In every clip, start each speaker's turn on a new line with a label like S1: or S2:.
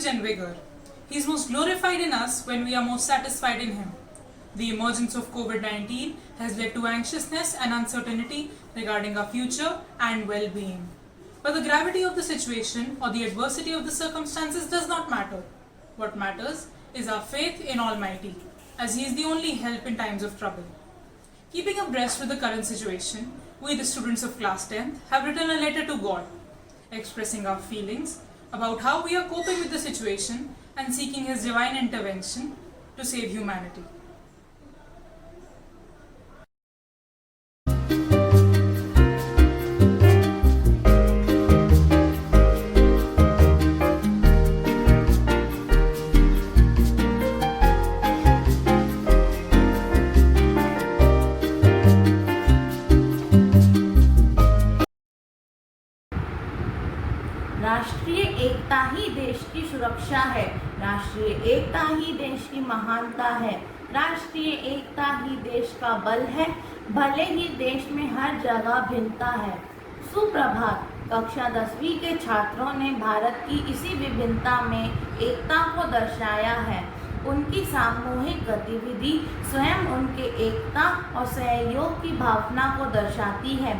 S1: courage and vigor. He is most glorified in us when we are most satisfied in Him. The emergence of COVID-19 has led to anxiousness and uncertainty regarding our future and well-being. But the gravity of the situation or the adversity of the circumstances does not matter. What matters is our faith in Almighty, as He is the only help in times of trouble. Keeping abreast with the current situation, we, the students of class 10th, have written a letter to God, expressing our feelings about how we are coping with the situation and seeking His divine intervention to save humanity.
S2: राष्ट्रीय एकता ही देश की सुरक्षा है। राष्ट्रीय एकता ही देश की महानता है। राष्ट्रीय एकता ही देश का बल है, भले ही देश में हर जगह भिन्नता है। सुप्रभात। कक्षा 10वीं के छात्रों ने भारत की इसी विभिन्नता में एकता को दर्शाया है। उनकी सामूहिक गतिविधि स्वयं उनके एकता और सहयोग की भावना को दर्शाती है।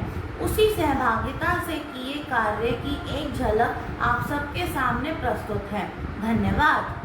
S2: उसी सहभागिता से किए कार्य की एक झलक आप सबके सामने प्रस्तुत है। धन्यवाद।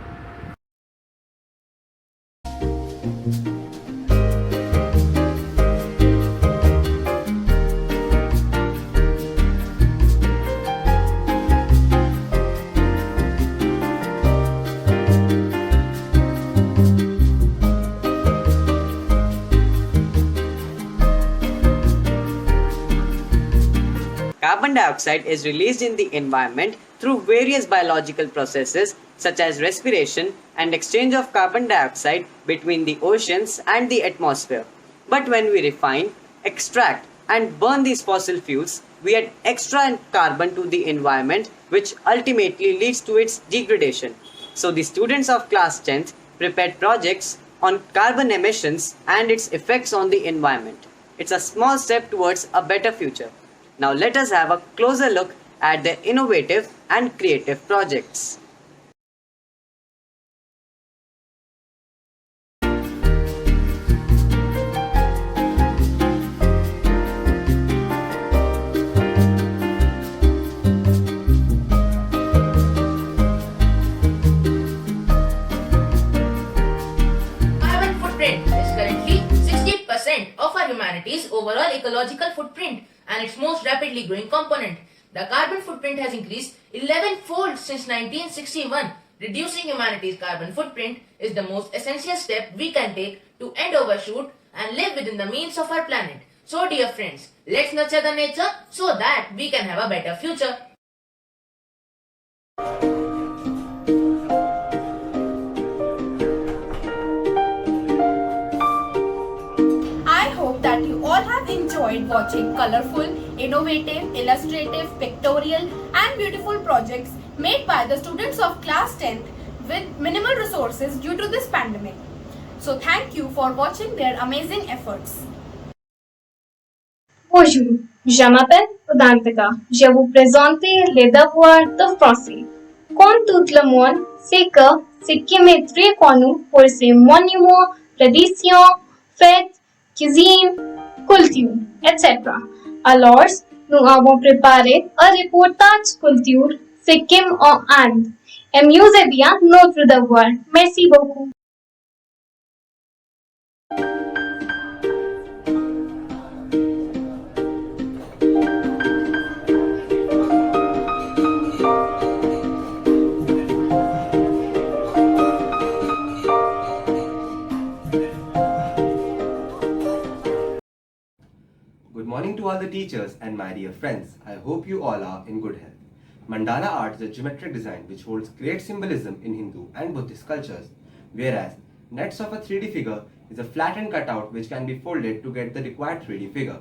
S3: Carbon dioxide is released in the environment through various biological processes such as respiration and exchange of carbon dioxide between the oceans and the atmosphere. But when we refine, extract and burn these fossil fuels, we add extra carbon to the environment, which ultimately leads to its degradation. So the students of class 10th prepared projects on carbon emissions and its effects on the environment. It's a small step towards a better future. Now let us have a closer look at their innovative and creative projects.
S4: Carbon footprint is currently 60% of our humanity's overall ecological footprint and its most rapidly growing component. The carbon footprint has increased 11-fold since 1961. Reducing humanity's carbon footprint is the most essential step we can take to end overshoot and live within the means of our planet. So dear friends, let's nurture the nature so that we can have a better future.
S5: I hope that you all have enjoyed watching colorful, innovative, illustrative, pictorial and beautiful projects made by the students of class 10th with minimal resources due to this pandemic. So thank you for watching their amazing efforts.
S6: Bonjour, je m'appelle Udantika. Je vous présente les devoirs de français. Comme tout le monde sait que Sikkim est très connu pour ses monuments, traditions, fêtes, cuisine, culture, etc. Alors, nous avons préparé un reportage culture Sikkim en Inde. Amusez bien notre devoir. Merci beaucoup.
S7: Good morning to all the teachers and my dear friends. I hope you all are in good health. Mandala art is a geometric design which holds great symbolism in Hindu and Buddhist cultures, whereas nets of a 3D figure is a flattened cutout which can be folded to get the required 3D figure.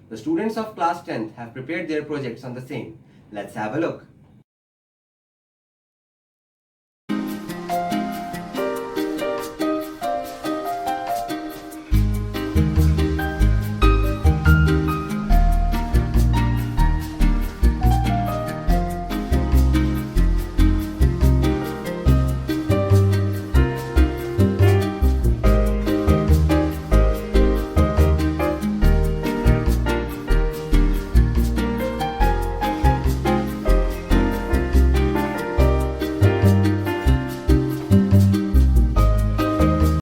S7: The students of class 10th have prepared their projects on the same. Let's have a look.